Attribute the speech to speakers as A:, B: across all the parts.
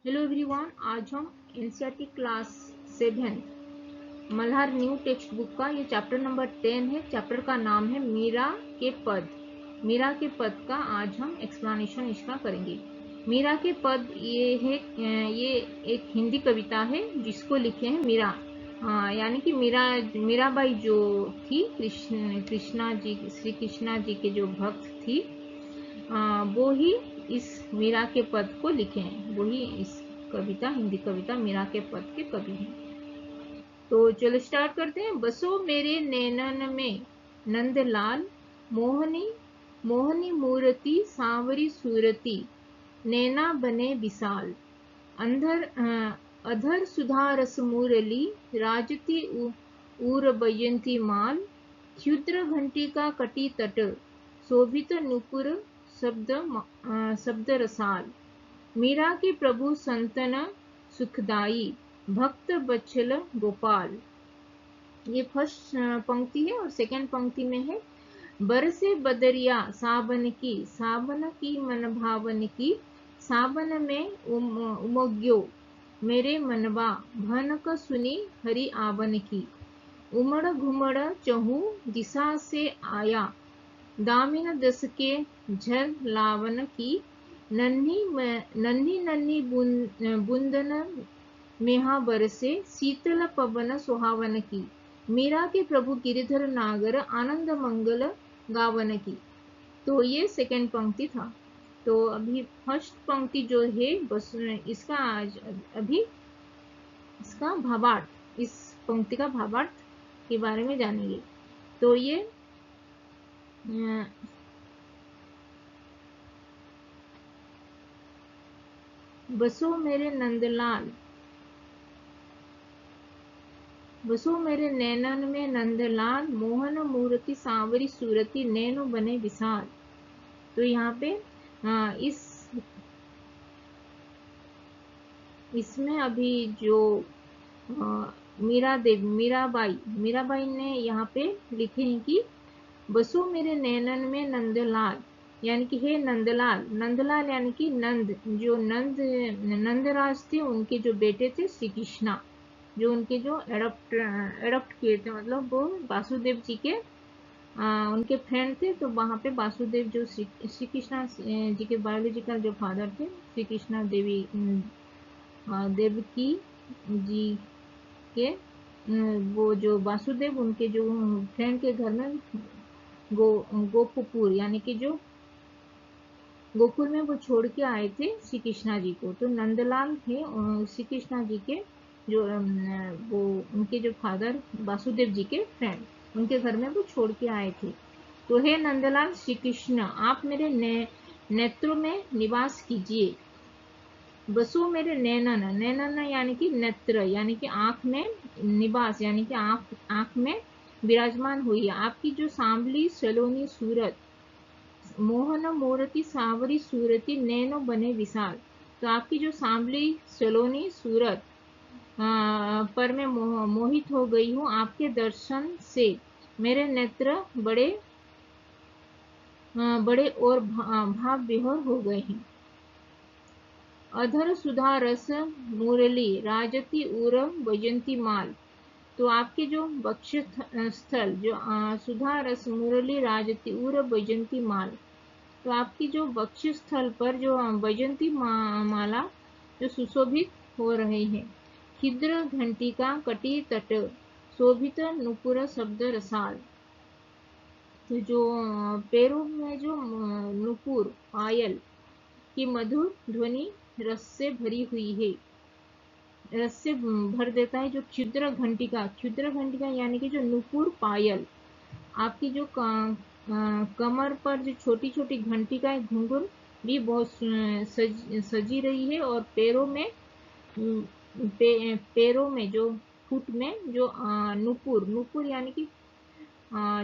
A: Hello everyone, आज हम NCERT class 7 Malhar new text book का ये चैप्टर नंबर 10 है। चैप्टर का नाम है मीरा के पद। मीरा के पद का आज हम एक्सप्लेनेशन इसका करेंगे। मीरा के पद ये एक हिंदी कविता है जिसको लिखे हैं मीरा, यानी कि मीराबाई जो थी श्री कृष्णा जी के जो भक्त थी, वो ही इस मीरा के पद को लिखे हैं। वही इस हिंदी कविता मीरा के पद के कवि हैं। तो चलो स्टार्ट करते हैं। बसो मेरे नैनन में नंदलाल, मोहनी मोहनी मूर्ति सांवरी सूरती, नैना बने विशाल, अधर सुधा रस मुरली, राजती उर बयंती माल, क्षुद्र घंटिका कटी तट, शोभित नुपुर शब्द रसाल, मीरा के प्रभु संतन सुखदाई, भक्त बच्छल गोपाल। ये फर्स्ट पंक्ति है और सेकंड पंक्ति में है, बरसे बदरिया सावन की मन भावन की, सावन में उमग्यो मेरे मनवा, भनक सुनी हरि आवन की, उमड़ घुमड़ चहु दिशा से आया, दामिन दस के झर लावन की, नन्ही बूंदन मेहा बरसे, शीतल पवन सुहावन की, मीरा के प्रभु गिरिधर नागर, आनंद मंगल गावन की। तो ये सेकंड पंक्ति था। तो अभी फर्स्ट पंक्ति जो है बस इसका अभी इसका भावार्थ, इस पंक्ति का भावार्थ के बारे में जानेंगे। तो ये बसो मेरे नंदलाल, बसो मेरे नैनन में नंदलाल, मोहन मूर्ति सांवरी सूरती, नैनो बने विशाल। तो यहाँ पे इसमें अभी जो मीराबाई ने यहाँ पे लिखे हैं कि बसो मेरे नैनन में नंदलाल, यानी कि हे नंदलाल। नंदलाल यानी कि नंदराज थे, उनके जो बेटे थे श्री कृष्णा, जो उनके जो एडॉप्ट किए थे, मतलब वो वासुदेव जी के उनके फ्रेंड थे। तो वहाँ पे वासुदेव जो श्री कृष्णा जी के बायोलॉजिकल जो फादर थे, श्री कृष्णा देवकी जी के, वो जो वासुदेव उनके जो फ्रेंड के घर में गोकुपुर यानी कि जो गोकुल में वो छोड़ के आए थे श्री कृष्णा जी को। तो नंदलाल थे श्री कृष्णा जी के जो वो उनके जो फादर वासुदेव जी के फ्रेंड, उनके घर में वो छोड़ के आए थे। तो हे नंदलाल श्री कृष्ण, आप मेरे नेत्रों में निवास कीजिए। बसो मेरे नैनन यानी कि नेत्र, यानी कि आंख में निवास, यानी कि आंख में विराजमान हुई। आपकी जो सांवली सलोनी सूरत, मोहन मूर्ति सांवरी सूरती, नैनो बने विशाल। तो आपकी जो सांवली सलोनी सूरत पर मैं मोहित हो गई हूँ। आपके दर्शन से मेरे नेत्र बड़े और भाव विभोर हो गए हैं। अधर सुधा रस मुरली, राजती उरम वजंती माल। तो आपके जो वक्ष स्थल जो सुधा रस मुरली राजती उर वजंती माल, तो आपकी जो वक्ष स्थल पर जो वजंती माला जो सुशोभित हो रहे हैं। खिद्र घंटिका कटी तट, शोभित नुपुर शब्द रसाल। तो जो पैरों में जो नुपुर पायल की मधुर ध्वनि रस से भरी हुई है, रस से भर देता है। जो क्षुद्र घंटिका यानी कि जो नुपुर पायल, आपकी जो कमर पर जो छोटी छोटी घंटिका घुंघरू भी बहुत सजी रही है। और पैरों में जो फुट में जो नुपुर यानी कि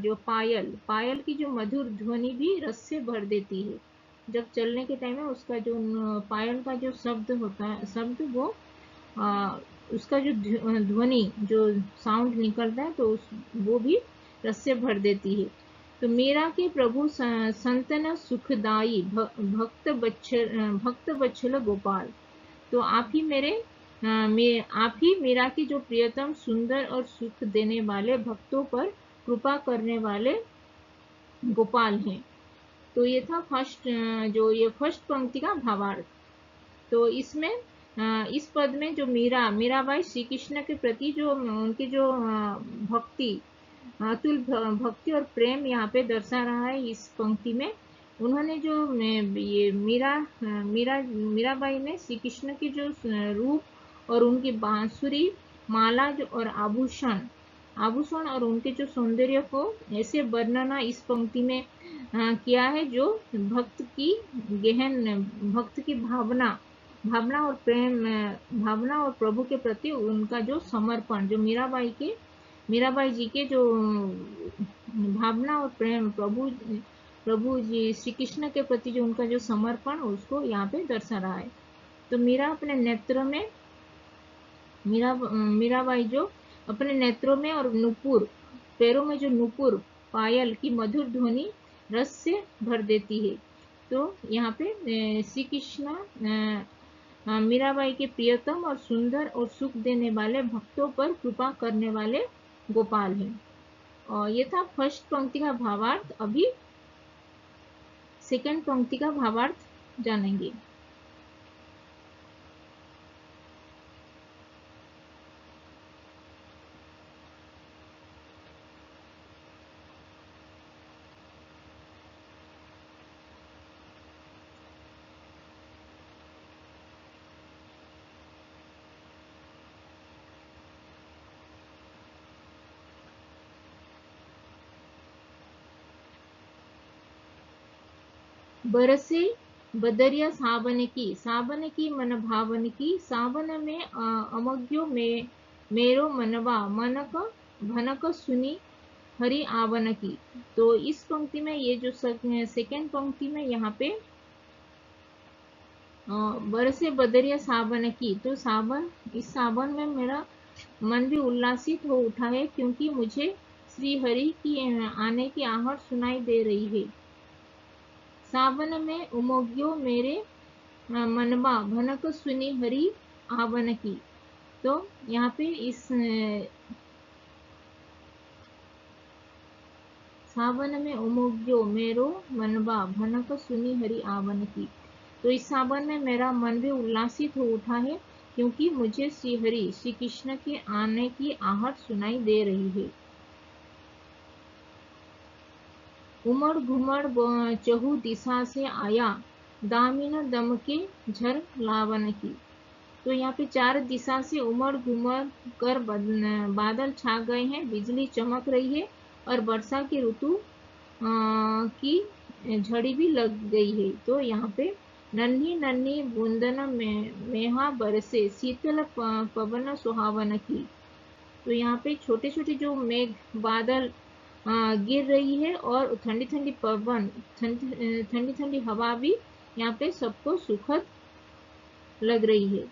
A: जो पायल की जो मधुर ध्वनि भी रस से भर देती है। जब चलने के टाइम में उसका जो पायल का जो शब्द होता है, वो उसका जो ध्वनि जो साउंड निकलता है, तो वो भी रस से भर देती है। तो मीरा के प्रभु संतन सुखदाई, भक्त बच्छल गोपाल। तो आप ही आप ही मीरा के जो प्रियतम, सुंदर और सुख देने वाले, भक्तों पर कृपा करने वाले गोपाल हैं। तो ये था जो ये फर्स्ट पंक्ति का भावार्थ। तो इसमें इस पद में जो मीराबाई श्री कृष्ण के प्रति जो उनकी जो भक्ति, अतुल भक्ति और प्रेम यहाँ पे दर्शा रहा है इस पंक्ति में। उन्होंने जो ये मीराबाई ने श्री कृष्ण की जो रूप और उनकी बांसुरी, माला और आभूषण और उनके जो सौंदर्य को ऐसे वर्णना इस पंक्ति में किया है जो भक्त की गहन भक्त की भावना और प्रेम, भावना और प्रभु के प्रति उनका जो समर्पण, जो मीराबाई जी के जो भावना और प्रेम, प्रभु जी श्री कृष्ण के प्रति जो उनका जो समर्पण, उसको यहाँ पे दर्शा रहा है। तो मीरा अपने नेत्रों में मीराबाई जो अपने नेत्रों में और नुपुर, पैरों में जो नुपुर पायल की मधुर ध्वनि रस से भर देती है। तो यहाँ पे श्री कृष्ण मीराबाई के प्रियतम और सुंदर और सुख देने वाले, भक्तों पर कृपा करने वाले गोपाल हैं। और ये था फर्स्ट पंक्ति का भावार्थ। अभी सेकंड पंक्ति का भावार्थ जानेंगे। बरसे बदरिया सावन की मन भावन की, सावन में अमग्यो में मेरो मनवा, मनक भनक सुनी हरि आवन की। तो इस पंक्ति में ये जो सेकेंड पंक्ति में यहाँ पे बरसे बदरिया सावन की, तो इस सावन में मेरा मन भी उल्लासित हो उठा है, क्योंकि मुझे श्री हरि की आने की आहट सुनाई दे रही है। सावन में उमग्यो मेरे मनवा, भनक सुनी हरि आवन की। तो यहाँ पे इस सावन में उमग्यो मेरो मनवा, भनक सुनी हरि आवन की। तो इस सावन में मेरा मन भी उल्लासित हो उठा है, क्योंकि मुझे श्री कृष्ण के आने की आहट सुनाई दे रही है। उमड़ घुमड़ चहु दिशा से आया, दामिन दम के झर लावन की। तो यहाँ पे चार दिशा से उमड़ घुमड़ कर बादल छा गए हैं, बिजली चमक रही है और वर्षा की ऋतु की झड़ी भी लग गई है। तो यहाँ पे नन्ही नन्ही बूंदन में मेहा बरसे, शीतल पवन सुहावन की। तो यहाँ पे छोटे छोटे जो मेघ बादल गिर रही है और ठंडी ठंडी पवन, ठंडी ठंडी हवा भी यहाँ पे सबको सुखद लग रही है।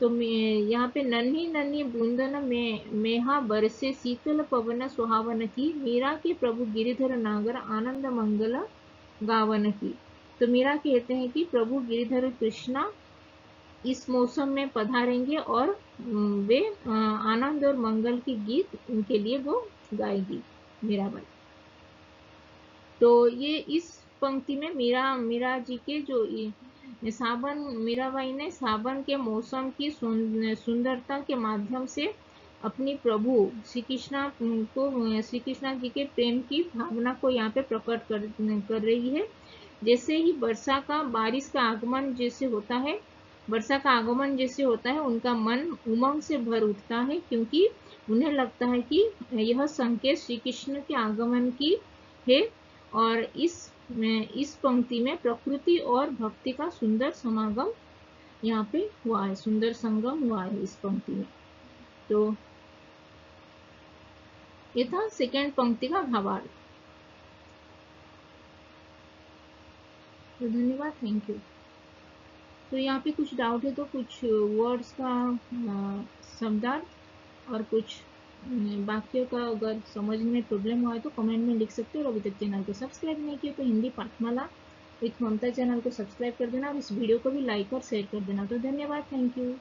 A: तो यहाँ पे नन्ही नन्ही बूंदन में मेहा बरसे, शीतल पवन सुहावन की, मीरा के प्रभु गिरिधर नागर आनंद मंगल गावन की। तो मीरा कहते हैं कि प्रभु गिरिधर कृष्णा इस मौसम में पधारेंगे और वे आनंद और मंगल के गीत उनके लिए वो गाएगी मीराबाई। तो ये इस पंक्ति में मीरा जी के जो मीराबाई ने सावन के मौसम की सुंदरता के माध्यम से अपनी प्रभु श्री कृष्णा जी के प्रेम की भावना को यहाँ पे प्रकट कर रही है। जैसे ही वर्षा का आगमन जैसे होता है, उनका मन उमंग से भर उठता है, क्योंकि उन्हें लगता है कि यह संकेत श्री कृष्ण के आगमन की है। और इस पंक्ति में प्रकृति और भक्ति का सुंदर समागम यहाँ पे हुआ है, सुंदर संगम हुआ है इस पंक्ति में। तो ये था सेकेंड पंक्ति का भावार्थ। तो धन्यवाद, थैंक यू। तो यहाँ पे कुछ डाउट है तो कुछ वर्ड्स का शब्दार्थ और कुछ वाक्यों का अगर समझ में प्रॉब्लम हुआ है तो कमेंट में लिख सकते हो। और अभी तक चैनल को सब्सक्राइब नहीं किया तो हिंदी पाठमाला विथ ममता चैनल को सब्सक्राइब कर देना और इस वीडियो को भी लाइक और शेयर कर देना। तो धन्यवाद, थैंक यू।